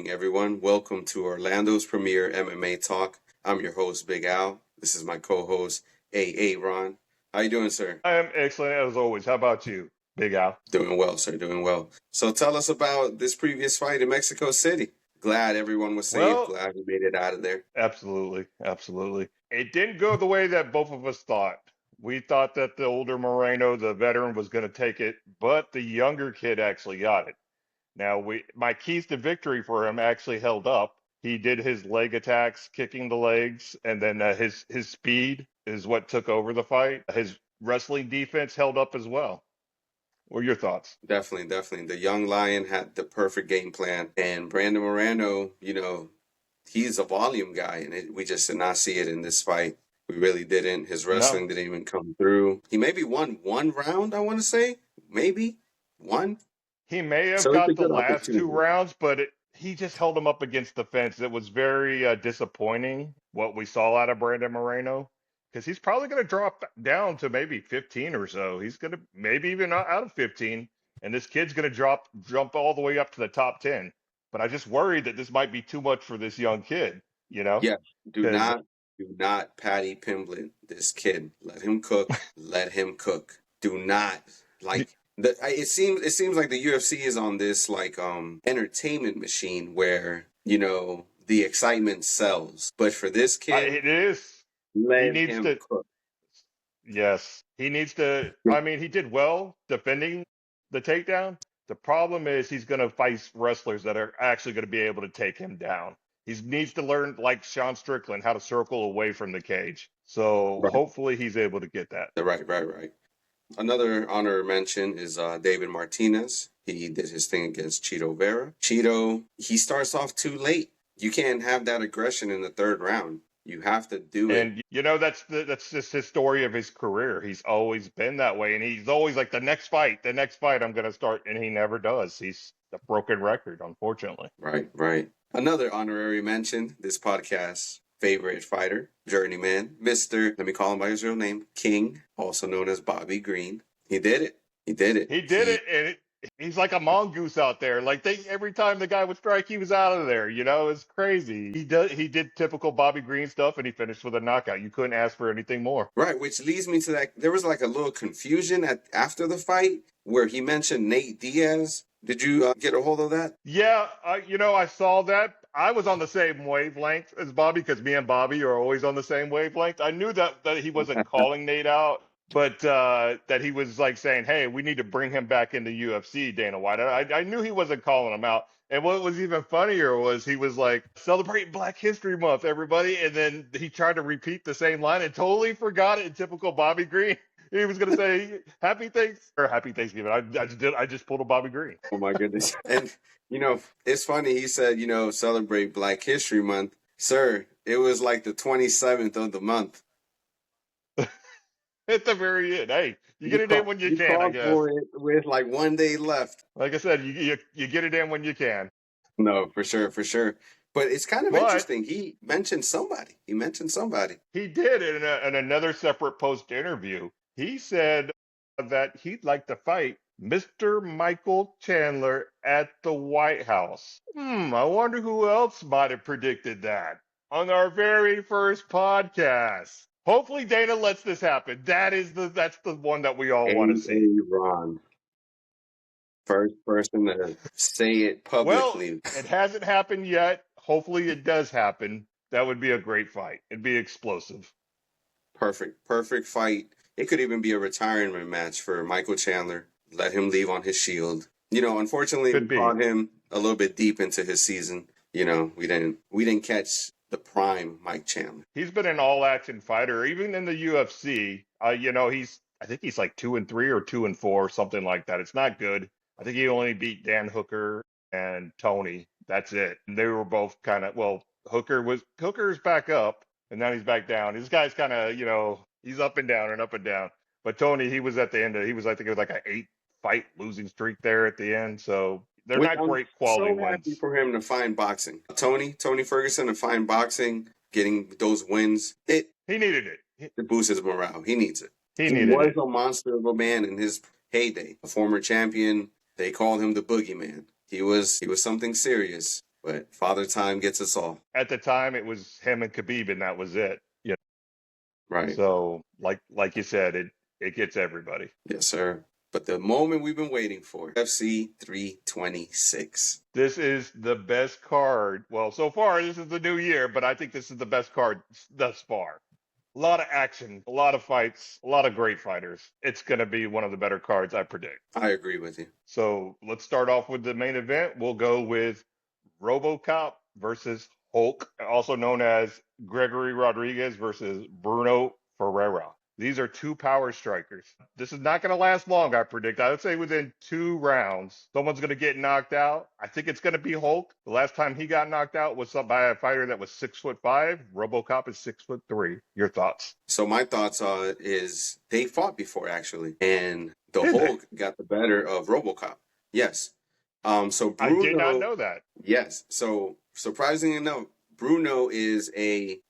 evening, everyone. Welcome to Orlando's premier MMA talk. I'm your host, Big Al. This is my co-host, A.A. Ron. How you doing, sir? I am excellent as always. How about you, Big Al? Doing well, sir. Doing well. So tell us about this previous fight in Mexico City. Glad everyone was safe. Well, Glad we made it out of there. absolutely. It didn't go the way that both of us thought. We thought that the older Moreno, the veteran, was going to take it, but the younger kid actually got it. Now, my keys to victory for him actually held up. He did his leg attacks, kicking the legs, and then his speed is what took over the fight. His wrestling defense held up as well. What are your thoughts? Definitely. The young lion had the perfect game plan. And Brandon Moreno, he's a volume guy, and we just did not see it in this fight. We really didn't. His No. wrestling didn't even come through. He maybe won one round, I want to say. Maybe one. He may have So it's a got the good last two opportunity. rounds, but he just held him up against the fence. It was very disappointing what we saw out of Brandon Moreno because he's probably going to drop down to maybe 15 or so. He's going to maybe even out of 15, and this kid's going to jump all the way up to the top 10. But I just worry that this might be too much for this young kid, Yeah, do because not Patty Pimblett this kid. Let him cook. Let him cook. Do not it seems like the UFC is on this entertainment machine where the excitement sells. But for this kid, it is. He let needs him to. cook. Yes, he needs to. I mean, he did well defending the takedown. The problem is he's going to face wrestlers that are actually going to be able to take him down. He needs to learn, like Sean Strickland, how to circle away from the cage. So Right, hopefully he's able to get that. right. Another honor mention is David Martinez. He did his thing against Cheeto Vera. Cheeto, he starts off too late. You can't have that aggression in the third round. You have to do it. And that's just his story of his career. He's always been that way, and he's always like the next fight, I'm going to start, and he never does. He's a broken record, unfortunately. Right. Another honorary mention, this podcast favorite fighter, journeyman, Mr. Let me call him by his real name, King, also known as Bobby Green. He did it. He did it, and he's like a mongoose out there. Like every time the guy would strike, he was out of there. It's crazy. He did typical Bobby Green stuff, and he finished with a knockout. You couldn't ask for anything more. Right, which leads me to that. There was like a little confusion after the fight where he mentioned Nate Diaz. Did you get a hold of that? Yeah, I saw that. I was on the same wavelength as Bobby because me and Bobby are always on the same wavelength. I knew that he wasn't calling Nate out, but that he was like saying, "Hey, we need to bring him back into UFC." Dana White. I knew he wasn't calling him out. And what was even funnier was he was like, "Celebrate Black History Month, everybody," and then he tried to repeat the same line and totally forgot it in typical Bobby Green. He was gonna say Happy Thanksgiving. I just pulled a Bobby Green. Oh my goodness. And it's funny. He said, celebrate Black History Month. Sir, it was like the 27th of the month. At the very end. Hey, you get it in when you can, I called guess. for it with like 1 day left. Like I said, you get it in when you can. No, for sure. But it's kind of But interesting. He mentioned somebody. he did it in another separate post interview. He said that he'd like to fight Mr. Michael Chandler at the White House. I wonder who else might have predicted that on our very first podcast. Hopefully Dana lets this happen. That's the one that we all want to see. Ron. First person to say it Well, publicly. it hasn't happened yet. Hopefully it does happen. That would be a great fight. It'd be explosive. Perfect fight. It could even be a retirement match for Michael Chandler. Let him leave on his shield. Unfortunately, Could we be. caught him a little bit deep into his season. We didn't catch the prime Mike Chandler. He's been an all-action fighter, even in the UFC. I think he's like 2-3 or 2-4, something like that. It's not good. I think he only beat Dan Hooker and Tony. That's it. And they were both kind of Hooker's back up, and now he's back down. This guy's kind of he's up and down and up and down. But Tony, he was at the end. I think it was like an 8-fight losing streak there at the end. So they're not great quality so happy wins. for him to find boxing. Tony Ferguson to find boxing, getting those wins. He needed it. It boosts his morale. He needs it. He was a monster of a man in his heyday. A former champion. They called him the boogeyman. He was something serious. But Father Time gets us all. At the time, it was him and Khabib, and that was it. Yeah. Right. So, like you said, it gets everybody. Yes, sir. But the moment we've been waiting for, UFC 326. This is the best card. Well, so far, this is the new year, but I think this is the best card thus far. A lot of action, a lot of fights, a lot of great fighters. It's going to be one of the better cards, I predict. I agree with you. So let's start off with the main event. We'll go with RoboCop versus Hulk, also known as Gregory Rodriguez versus Bruno Ferreira. These are two power strikers. This is not going to last long, I predict. I would say within 2 rounds, someone's going to get knocked out. I think it's going to be Hulk. The last time he got knocked out was by a fighter that was 6'5". RoboCop is 6'3". Your thoughts? So my thoughts is they fought before actually, and the Did Hulk got the better of RoboCop. Yes. So I did not Bruno, know that. yes. So surprisingly enough, Bruno is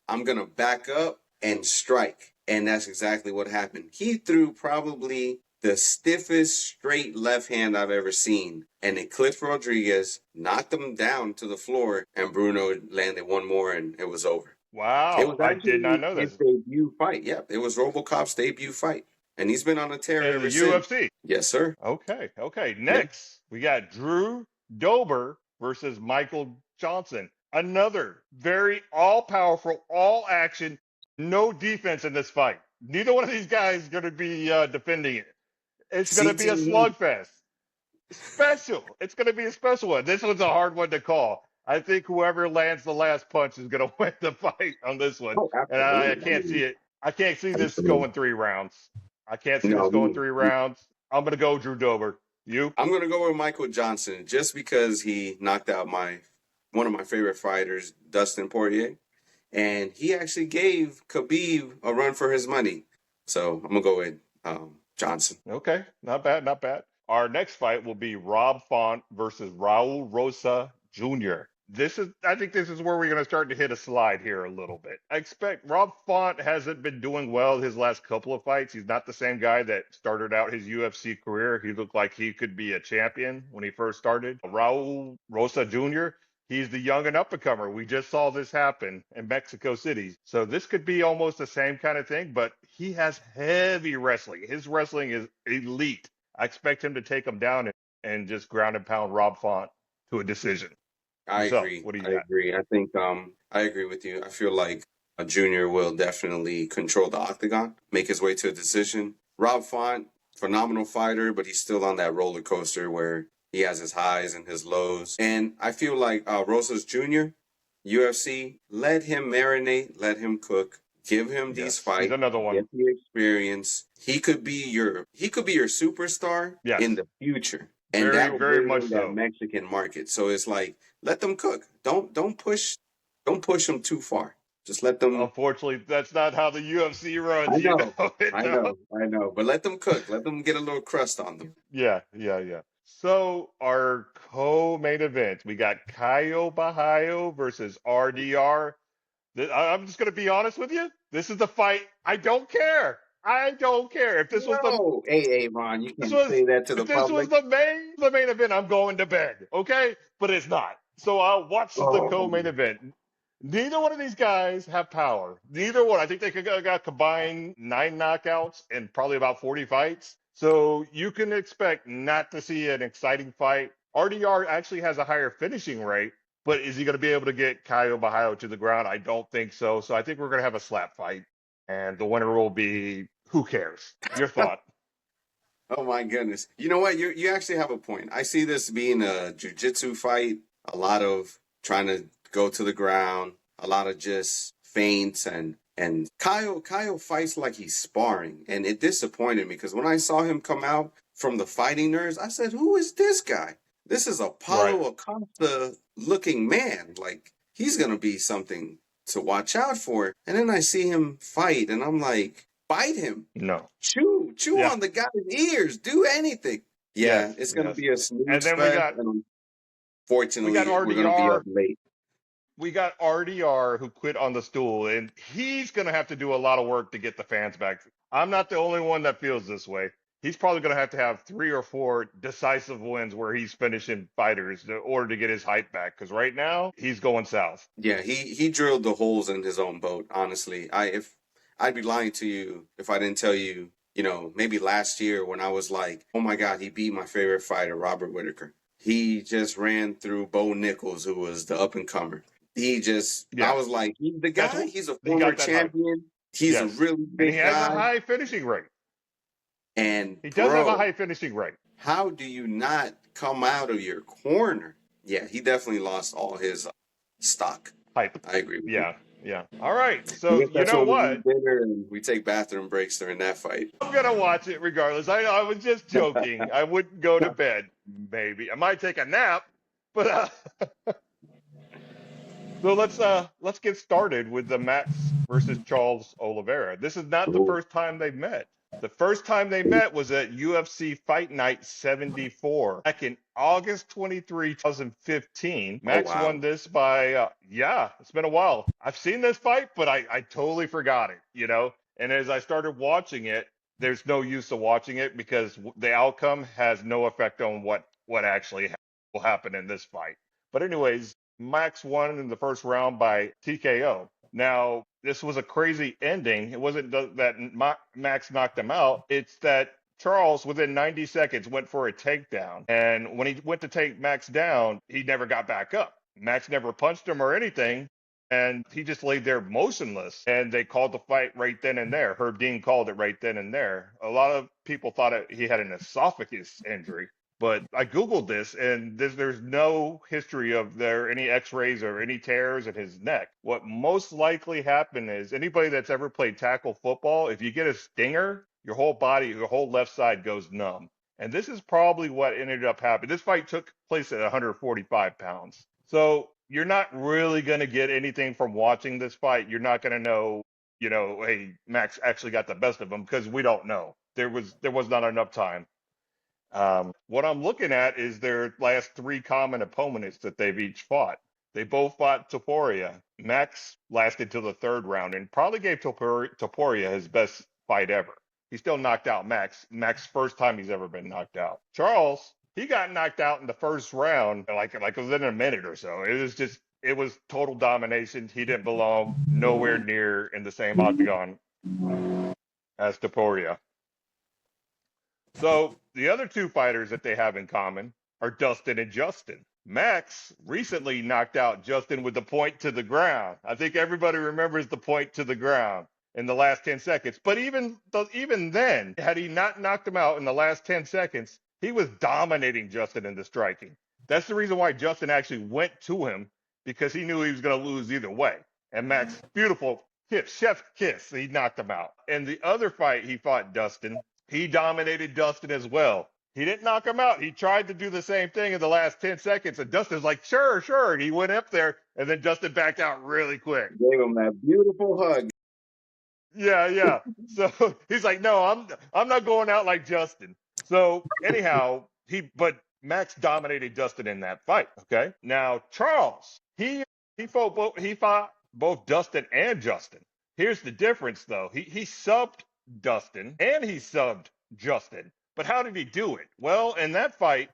I'm gonna back up and strike, and that's exactly what happened. He threw probably the stiffest straight left hand I've ever seen, and it clipped Rodriguez, knocked him down to the floor, and Bruno landed one more, and it was over. It Wow, was I did not actually know his this. debut fight. Yep, it was RoboCop's debut fight, and he's been on a tear In the ever since. UFC. Yes, sir. Okay. Yeah. Next, we got Drew Dober versus Michael Johnson. Another very all-powerful, all-action, no defense in this fight. Neither one of these guys is going to be defending it. It's going to be a CTE. slugfest. Special. It's going to be a special one. This one's a hard one to call. I think whoever lands the last punch is going to win the fight on this one. Oh, And I absolutely. I can't see mean, it. I can't see this absolutely. going 3 rounds. I can't see this No, going 3 rounds. I'm going to go Drew Dober. You? I'm gonna go with Michael Johnson just because he knocked out one of my favorite fighters, Dustin Poirier, and he actually gave Khabib a run for his money. So I'm gonna go with Johnson. Okay. Not bad. Not bad. Our next fight will be Rob Font versus Raul Rosa Jr. I think this is where we're going to start to hit a slide here a little bit. I expect Rob Font hasn't been doing well his last couple of fights. He's not the same guy that started out his UFC career. He looked like he could be a champion when he first started. Raul Rosa Jr., he's the young and up-and-comer. We just saw this happen in Mexico City. So this could be almost the same kind of thing, but he has heavy wrestling. His wrestling is elite. I expect him to take him down and just ground and pound Rob Font to a decision. I Yourself, agree. what do you I got? agree. I think I agree with you. I feel like Junior will definitely control the octagon, make his way to a decision. Rob Font, phenomenal fighter, but he's still on that roller coaster where he has his highs and his lows. And I feel like Rosas Jr., UFC, let him marinate, let him cook, give him these Yes, he's fights, another one. get the experience. He could be your superstar in Yes, the future. And very, that'll very bring much in that so. Mexican market. So it's like let them cook. Don't push them too far. Just let them. Unfortunately, that's not how the UFC runs. I You know, know it, I though. know, I know. But let them cook. Let them get a little crust on them. Yeah. So our co-main event, we got Caio Bahaio versus RDR. I'm just going to be honest with you. This is the fight. I don't care. I don't care if No, hey, Ron, you this can't was say that to if the this was public. the main event, I'm going to bed. Okay, but it's not. So I'll watch the Oh, co-main event. Neither one of these guys have power. Neither one. I think they got combined 9 knockouts in probably about 40 fights. So you can expect not to see an exciting fight. RDR actually has a higher finishing rate, but is he going to be able to get Caio Bahaio to the ground? I don't think so. So I think we're going to have a slap fight, and the winner will be who cares? Your thought? oh my goodness. You know what? You actually have a point. I see this being a jujitsu fight. A lot of trying to go to the ground. A lot of just feints and Kyle fights like he's sparring, and it disappointed me because when I saw him come out from the Fighting Nerds, I said, "Who is this guy? This is a Right. Paulo Acosta looking man. Like he's gonna be something to watch out for." And then I see him fight, and I'm like, "Bite him, No. chew Yeah. on the guy's ears, do anything." Yeah, Yes. it's gonna Yes. be a snooze And then we fest, got and we got unfortunately, we're gonna be up RDR. late. We got RDR who quit on the stool, and he's gonna have to do a lot of work to get the fans back. I'm not the only one that feels this way. he's probably going to have 3 or 4 decisive wins where he's finishing fighters in order to get his hype back. Because right now he's going south. Yeah, he drilled the holes in his own boat. Honestly, I'd be lying to you if I didn't tell you, maybe last year when I was like, oh my God, he beat my favorite fighter, Robert Whitaker. He just ran through Bo Nichols, who was the up and comer. I Yeah, was like, he's the that's guy. He's a he former got that hype. champion. He's a Yes, really and he big has a guy. high finishing rate. And He does have a bro, high finishing rate. how do you not come out of your corner? Yeah, he definitely lost all his stock. Hype. I agree with you. Yeah, yeah. All right. I So guess you that's know when we what? eat dinner and we take bathroom breaks during that fight. I'm gonna watch it regardless. I was just joking. I wouldn't go to bed. Maybe I might take a nap, but so let's get started with the Max versus Charles Oliveira. This is not the Ooh. first time they met. The first time they met was at UFC Fight Night 74 back in August 23, 2015. Oh Max wow. won this by yeah, it's been a while. I've seen this fight, but I totally forgot it, you know. And as I started watching it, there's no use of watching it because the outcome has no effect on what actually will happen in this fight. But anyways, Max won in the first round by TKO. Now, this was a crazy ending. It wasn't that Max knocked him out. It's that Charles, within 90 seconds, went for a takedown. And when he went to take Max down, he never got back up. Max never punched him or anything. And he just laid there motionless. And they called the fight right then and there. Herb Dean called it right then and there. A lot of people thought he had an esophagus injury. But I Googled this, and there's no history of there any X-rays or any tears in his neck. What most likely happened is anybody that's ever played tackle football, if you get a stinger, your whole body, your whole left side goes numb. And this is probably what ended up happening. This fight took place at 145 pounds. So you're not really going to get anything from watching this fight. You're not going to know, hey, Max actually got the best of him because we don't know. There was not enough time. What I'm looking at is their last 3 common opponents that they've each fought. They both fought Topuria. Max lasted till the 3rd round and probably gave Topuria his best fight ever. He still knocked out Max. Max's first time he's ever been knocked out. Charles, he got knocked out in the 1st round, like within a minute or so. It was total domination. He didn't belong nowhere near in the same octagon as Topuria. So the other 2 fighters that they have in common are Dustin and Justin. Max recently knocked out Justin with the point to the ground. I think everybody remembers the point to the ground in the last 10 seconds. But even then, had he not knocked him out in the last 10 seconds, he was dominating Justin in the striking. That's the reason why Justin actually went to him, because he knew he was going to lose either way. And Max, beautiful kiss, chef's kiss, he knocked him out. And the other fight he fought Dustin, he dominated Dustin as well. He didn't knock him out. He tried to do the same thing in the last 10 seconds, and Dustin's like, sure, sure. And he went up there, and then Dustin backed out really quick. Gave him that beautiful hug. Yeah, yeah. So he's like, no, I'm not going out like Justin. So anyhow, but Max dominated Dustin in that fight. Okay. Now Charles, he fought both Dustin and Justin. Here's the difference though. He subbed Dustin and he subbed Justin. But how did he do it? Well, in that fight,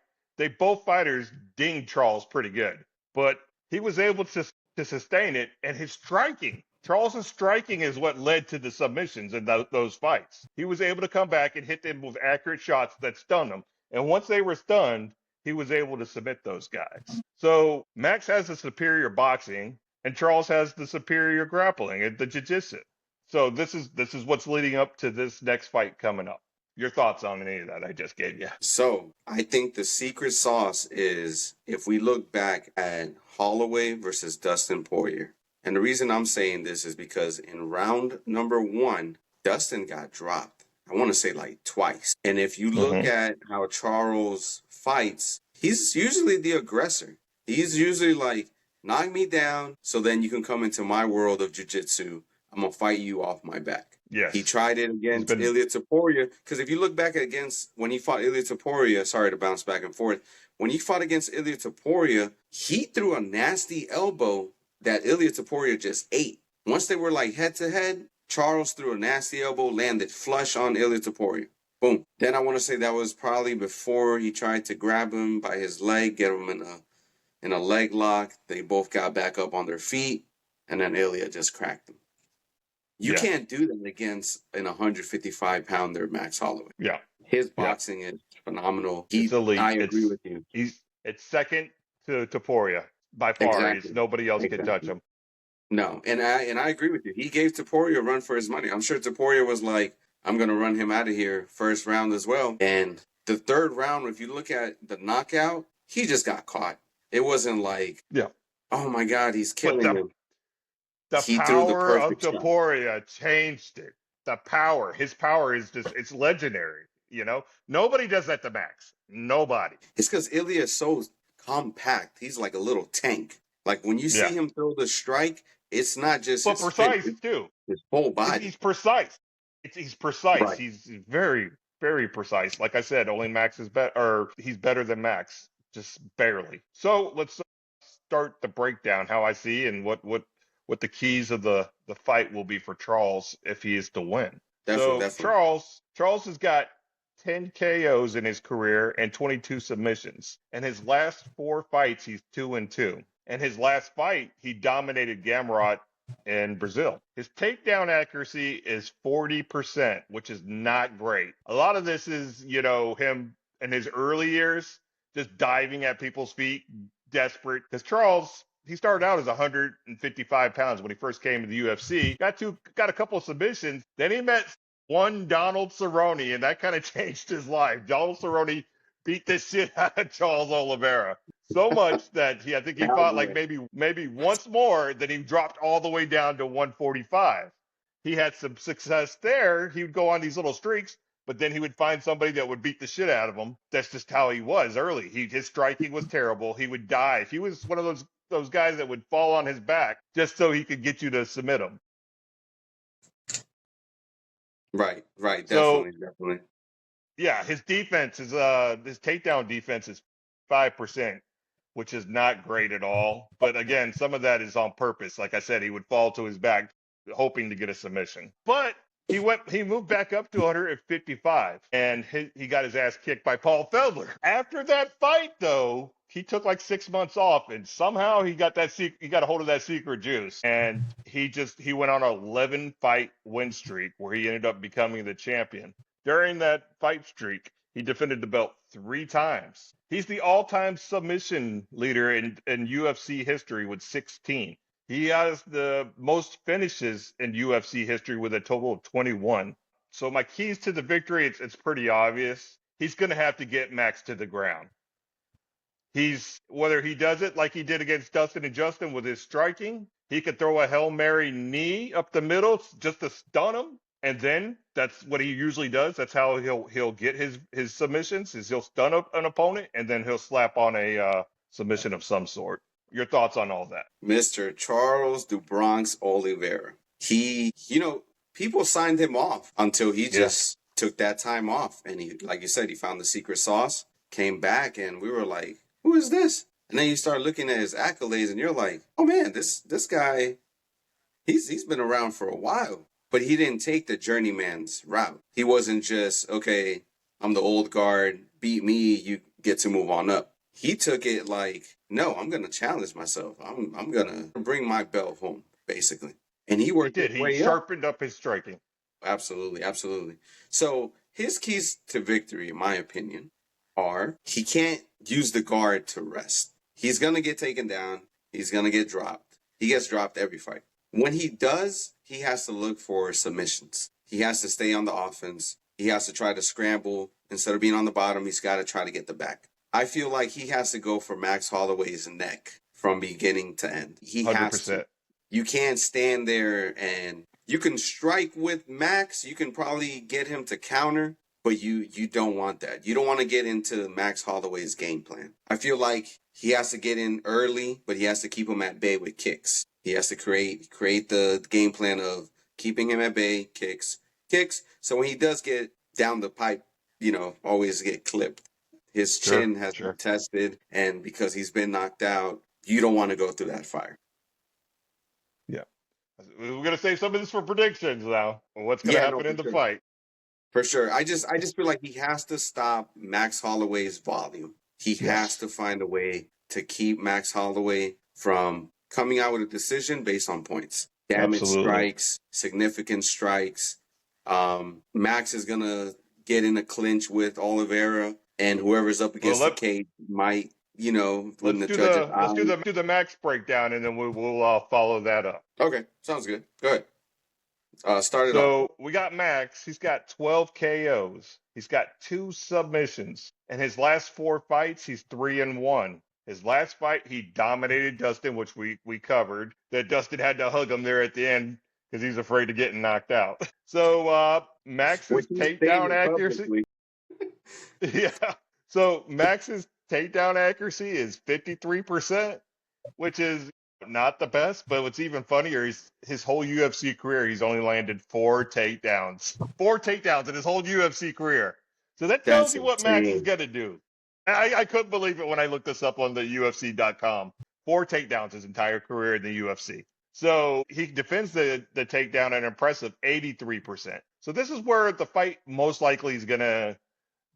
both fighters dinged Charles pretty good, but he was able to sustain it, and his striking. Charles's striking is what led to the submissions in those fights. He was able to come back and hit them with accurate shots that stunned them. And once they were stunned, he was able to submit those guys. So Max has the superior boxing, and Charles has the superior grappling and the jiu-jitsu. So this is what's leading up to this next fight coming up. Your thoughts on any of that I just gave you? So I think the secret sauce is if we look back at Holloway versus Dustin Poirier. And the reason I'm saying this is because in round number 1, Dustin got dropped. I want to say like twice. And if you look at how Charles fights, he's usually the aggressor. He's usually like, knock me down so then you can come into my world of jiu-jitsu. I'm going to fight you off my back. Yes. He tried it against Ilia Topuria. Because if you look back against when he fought Ilia Topuria, sorry to bounce back and forth. When he fought against Ilia Topuria, he threw a nasty elbow that Ilia Topuria just ate. Once they were like head to head, Charles threw a nasty elbow, landed flush on Ilia Topuria. Boom. Then I want to say that was probably before he tried to grab him by his leg, get him in a leg lock. They both got back up on their feet, and then Ilya just cracked him. You Yeah, can't do that against an 155-pounder Max Holloway. yeah, His yeah. boxing is phenomenal. It's elite. I agree with you. It's second to Poria by far. It's Exactly. nobody else can touch Exactly. him. No, and I agree with you. He gave Taporia a run for his money. I'm sure Taporia was like, I'm gonna run him out of here first round as well. And the third round, if you look at the knockout, he just got caught. It wasn't like, Yeah, oh my God, he's but killing him. the He threw the power of perfect shot. Taporia changed it. The power, his power is just, it's legendary. Nobody does that to Max. Nobody. It's because Ilya is so compact. He's like a little tank. Like when you see Yeah, him throw the strike, it's not just but his fist, precise it's too. his whole He's body. precise. He's precise. Right. He's very, very precise. Like I said, only Max is better, or he's better than Max, just barely. So let's start the breakdown. How I see and what the keys of the fight will be for Charles if he is to win. Definitely, So definitely. Charles has got 10 KOs in his career and 22 submissions. In his last four fights, he's 2-2. In his last fight, he dominated Gamrot in Brazil. His takedown accuracy is 40%, which is not great. A lot of this is, him in his early years just diving at people's feet, desperate. Because Charles, he started out as 155 pounds when he first came to the UFC. Got a couple of submissions. Then he met one Donald Cerrone, and that kind of changed his life. Donald Cerrone beat the shit out of Charles Oliveira so much that I think he fought like Cowboy. maybe once more. Then he dropped all the way down to 145. He had some success there. He would go on these little streaks, but then he would find somebody that would beat the shit out of him. That's just how he was early. His striking was terrible. He would dive. He was one of those guys that would fall on his back just so he could get you to submit him. Right, right, So definitely, definitely. yeah, his defense is his takedown defense is 5%, which is not great at all. But again, some of that is on purpose. Like I said, he would fall to his back hoping to get a submission. But he moved back up to 155 and he got his ass kicked by Paul Felder. After that fight though, he took like 6 months off and somehow he got a hold of that secret juice and he went on an 11 fight win streak where he ended up becoming the champion. During that fight streak, he defended the belt 3 times. He's the all-time submission leader in UFC history with 16. He has the most finishes in UFC history with a total of 21. So my keys to the victory, it's pretty obvious. He's going to have to get Max to the ground. Whether he does it like he did against Dustin and Justin with his striking, he could throw a Hail Mary knee up the middle just to stun him. And then that's what he usually does. That's how he'll get his submissions is he'll stun an opponent and then he'll slap on a submission of some sort. Your thoughts on all that? Mr. Charles Du Bronx Oliveira. People signed him off until he Yeah. just took that time off. And he, like you said, he found the secret sauce, came back, and we were like, who is this? And then you start looking at his accolades and you're like, oh man, this guy, he's been around for a while. But he didn't take the journeyman's route. He wasn't just, okay, I'm the old guard, beat me, you get to move on up. He took it like, no, I'm gonna challenge myself. I'm gonna bring my belt home, basically. And he He worked his did. He way up. sharpened up his striking. Absolutely, absolutely. So his keys to victory, in my opinion, are he can't use the guard to rest. He's gonna get taken down. He's gonna get dropped. He gets dropped every fight. When he does, he has to look for submissions. He has to stay on the offense. He has to try to scramble. Instead of being on the bottom, he's got to try to get the back. I feel like he has to go for Max Holloway's neck from beginning to end. He has to. 100%. You can't stand there and you can strike with Max. You can probably get him to counter, but you don't want that. You don't want to get into Max Holloway's game plan. I feel like he has to get in early, but he has to keep him at bay with kicks. He has to create the game plan of keeping him at bay, kicks. So when he does get down the pipe, always get clipped. His Sure. chin has been Sure. tested, and because he's been knocked out, you don't want to go through that fire. Yeah. We're going to save some of this for predictions now. What's going to Yeah, no, happen for in the sure. fight? For sure. I just feel like he has to stop Max Holloway's volume. He has Yes, to find a way to keep Max Holloway from coming out with a decision based on points. Damage absolutely. strikes, significant strikes. Max is gonna get in a clinch with Oliveira, and whoever's up Well, against the cage might, when let's the do judge's the eye. Max breakdown, and then we'll follow that up. Okay, sounds good. Go ahead. Start it off. So we got Max. He's got 12 KOs. He's got 2 submissions. And his last 4 fights, he's 3-1. His last fight, he dominated Dustin, which we covered. That Dustin had to hug him there at the end because he's afraid of getting knocked out. So Which Max's he takedown stated accuracy, publicly. yeah. So Max's takedown accuracy is 53%, which is not the best, but what's even funnier is his whole UFC career, he's only landed 4 takedowns. 4 takedowns in his whole UFC career. So that tells That's you what Max is insane. going to do. I couldn't believe it when I looked this up on the UFC.com. 4 takedowns his entire career in the UFC. So he defends the takedown at an impressive 83%. So this is where the fight most likely is going to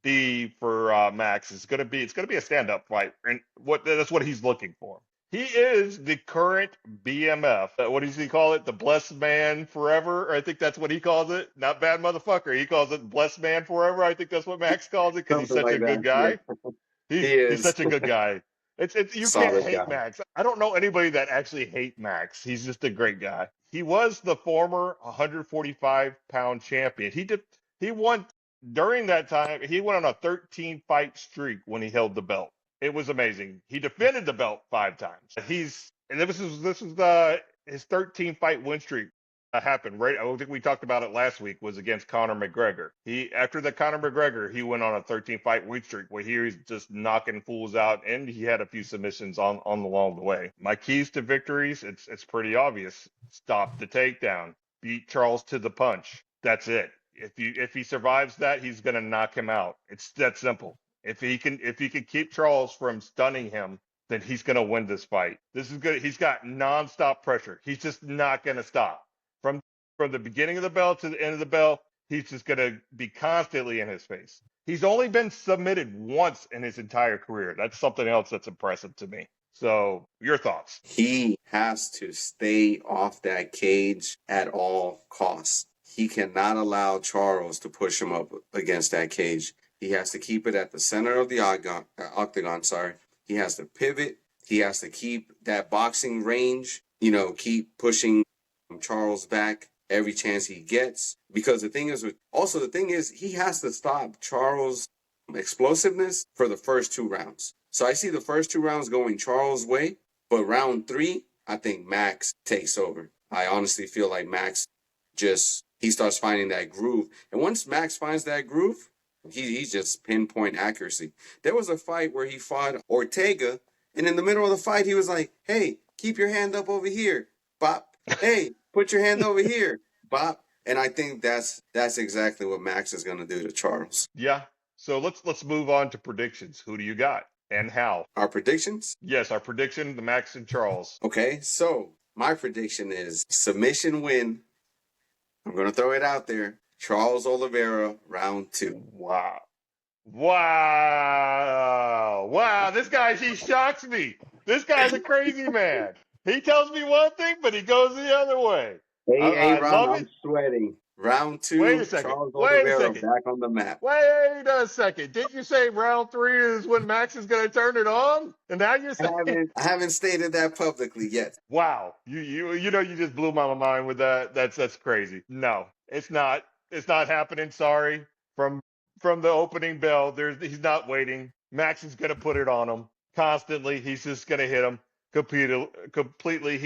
be for Max. It's gonna be a stand up fight, and that's what he's looking for. He is the current BMF. What does he call it? The blessed man forever. I think that's what he calls it. Not bad motherfucker. He calls it blessed man forever. I think that's what Max calls it because he's Something such a like good that. Yeah, guy. he He's is such a good guy. It's you can't solid hate guy. Max. I don't know anybody that actually hate Max. He's just a great guy. He was the former 145-pound champion. He won during that time. He went on a 13 fight streak when he held the belt. It was amazing. He defended the belt 5 times. This is his 13 fight win streak happened right. I don't think we talked about it last week. Was against Conor McGregor. He after the Conor McGregor, he went on a 13 fight win streak where he was just knocking fools out, and he had a few submissions on along the way. My keys to victories, it's pretty obvious. Stop the takedown. Beat Charles to the punch. That's it. If he survives that, he's gonna knock him out. It's that simple. If he can keep Charles from stunning him, then he's gonna win this fight. This is good. He's got nonstop pressure. He's just not gonna stop from from the beginning of the bell to the end of the bell. He's just going to be constantly in his face. He's only been submitted once in his entire career. That's something else that's impressive to me. So, your thoughts? He has to stay off that cage at all costs. He cannot allow Charles to push him up against that cage. He has to keep it at the center of the octagon. Sorry. He has to pivot. He has to keep that boxing range. Keep pushing Charles back every chance he gets. Because the thing is, he has to stop Charles' explosiveness for the first 2 rounds. So I see the first 2 rounds going Charles' way, but round 3, I think Max takes over. I honestly feel like Max he starts finding that groove. And once Max finds that groove, he's just pinpoint accuracy. There was a fight where he fought Ortega, and in the middle of the fight, he was like, "Hey, keep your hand up over here, Bop. Hey, put your hand over here, Bop." And I think that's exactly what Max is going to do to Charles. Yeah. So let's move on to predictions. Who do you got and how? Our predictions? Yes, our prediction: the Max and Charles. Okay, so my prediction is submission win. I'm going to throw it out there. Charles Oliveira, round 2. Wow. Wow. Wow. He shocks me. This guy's a crazy man. He tells me one thing, but he goes the other way. Hey, I Ron, love I'm it. sweating. Round Wait a 2, second. Charles Wait a Oliveira second. back on the map. Wait a second. Didn't you say round 3 is when Max is going to turn it on? And now you're I saying, haven't I haven't stated that publicly yet. wow, you just blew my mind with that. That's crazy. No, it's not. It's not happening. Sorry. From from the opening bell, he's not waiting. Max is gonna put it on him constantly. He's just gonna hit him completely.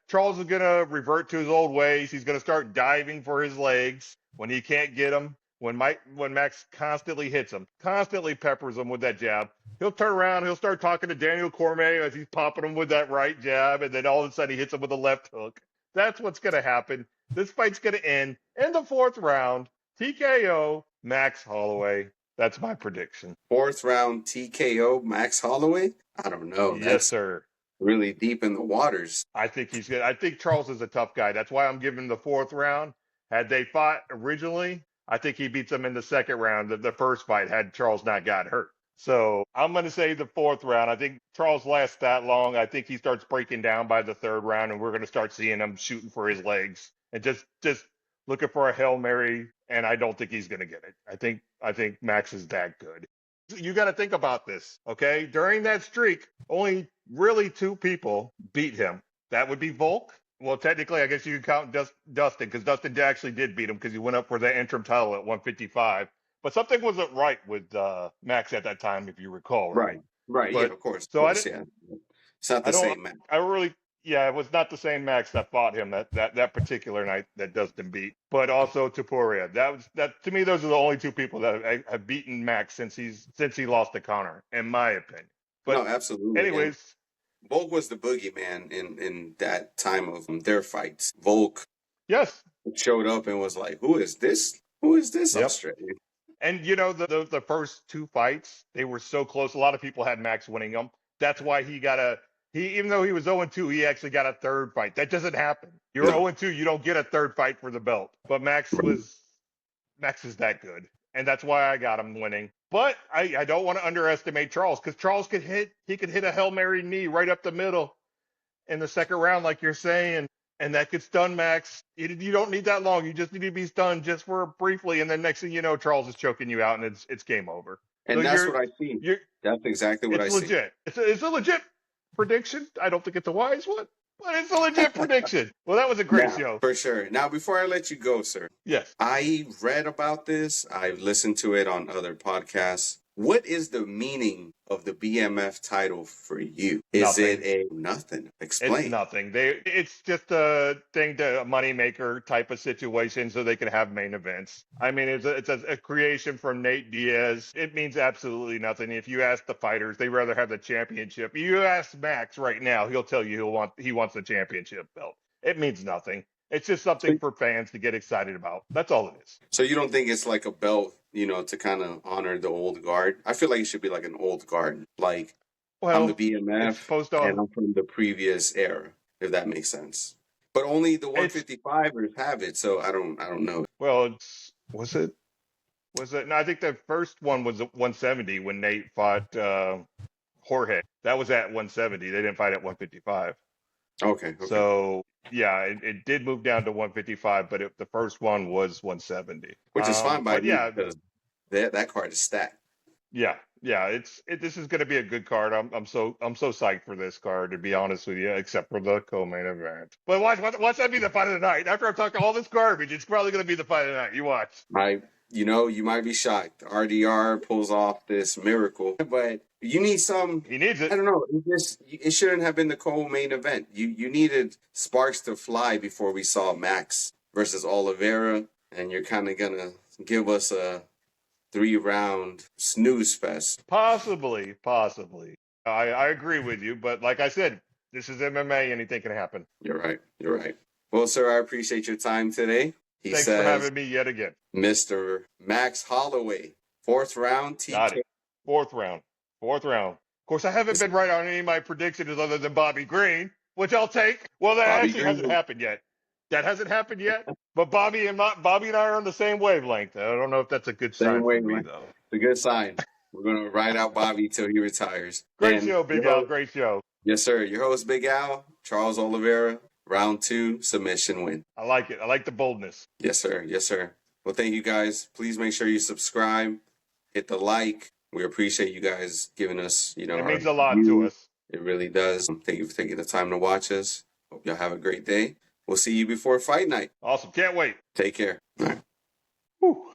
Charles is gonna revert to his old ways. He's gonna start diving for his legs when he can't get him. When Max constantly hits him, constantly peppers him with that jab, he'll turn around, he'll start talking to Daniel Cormier as he's popping him with that right jab, and then all of a sudden he hits him with a left hook. That's what's going to happen. This fight's going to end in the 4th round. TKO, Max Holloway. That's my prediction. 4th round TKO Max Holloway? I don't know. Yes, That's sir. really deep in the waters. I think he's good. I think Charles is a tough guy. That's why I'm giving the 4th round. Had they fought originally, I think he beats him in the second round. The first fight had Charles not got hurt. So I'm going to say the fourth round. I think Charles lasts that long. I think he starts breaking down by the third round, and we're going to start seeing him shooting for his legs and just looking for a Hail Mary. And I don't think he's going to get it. I think Max is that good. You got to think about this, okay? During that streak, only really two people beat him. That would be Volk. Well, technically, I guess you could count Dustin, because Dustin actually did beat him because he went up for the interim title at 155. But something wasn't right with Max at that time, if you recall, right? Right. Yeah, But of course. Of so course, yeah. It's not the same, man. yeah, it was not the same Max that fought him that particular night that Dustin beat, but also Topuria. That to me, those are the only two people that have beaten Max since he lost to Connor, in my opinion. But No, absolutely. anyways, Volk was the boogeyman in that time of their fights. Volk yes, showed up and was like, "Who is this? Who is this yep. Australian?" And the first two fights, they were so close. A lot of people had Max winning them. That's why he even though he was 0-2, he actually got a third fight. That doesn't happen. You're 0-2, you don't get a third fight for the belt. But Max is that good. And that's why I got him winning. But I don't want to underestimate Charles, because Charles could hit a Hail Mary knee right up the middle in the second round, like you're saying. And that could stun Max. You don't need that long. You just need to be stunned just for briefly, and then next thing you know, Charles is choking you out, and it's game over. And So that's what I see. That's exactly what I see. It's legit. It's a legit prediction. I don't think it's a wise one, but it's a legit prediction. Well, that was a great show. For sure. Now, before I let you go, sir. Yes. I read about this. I've listened to it on other podcasts. What is the meaning of the BMF title for you? Is it nothing? Explain. It's nothing. It's just a thing, a moneymaker type of situation, so they can have main events. I mean, it's a creation from Nate Diaz. It means absolutely nothing. If you ask the fighters, they rather have the championship. You ask Max right now, he'll tell you he wants the championship belt. It means nothing. It's just something for fans to get excited about. That's all it is. So you don't think it's like a belt, to kind of honor the old guard? I feel like it should be like an old guard. Like, I'm the BMF, and I'm from the previous era, if that makes sense. But only the 155ers have it, so I don't know. Well, was it? No, I think the first one was 170 when Nate fought Jorge. That was at 170. They didn't fight at 155. Okay. So, yeah, it did move down to 155, but the first one was 170. Which is fine by me, because that card is stacked. Yeah. This is going to be a good card. I'm so psyched for this card, to be honest with you, except for the co-main event. But watch that be the fight of the night. After I talk all this garbage, it's probably going to be the fight of the night. You watch. You might be shocked. RDR pulls off this miracle, but you need some. He needs it. I don't know. It shouldn't have been the co-main event. You needed sparks to fly before we saw Max versus Oliveira, and you're kind of gonna give us a 3-round snooze fest. Possibly. I agree with you, but like I said, this is MMA. Anything can happen. You're right. Well, sir, I appreciate your time today. Thanks for having me yet again. Mr. Max Holloway, 4th round TK. Got it. Fourth round. Of course, I haven't been right on any of my predictions other than Bobby Green, which I'll take. Well, that hasn't happened yet. But Bobby and I are on the same wavelength. I don't know if that's a good sign for me, though. It's a good sign. We're going to ride out Bobby till he retires. Great show, Big Al. Great show. Yes, sir. Your host, Big Al, Charles Oliveira, round 2, submission win. I like it. I like the boldness. Yes, sir. Well, thank you, guys. Please make sure you subscribe, hit the like. We appreciate you guys giving us, it means a lot to us. It really does. Thank you for taking the time to watch us. Hope y'all have a great day. We'll see you before fight night. Awesome. Can't wait. Take care. All right. Whew.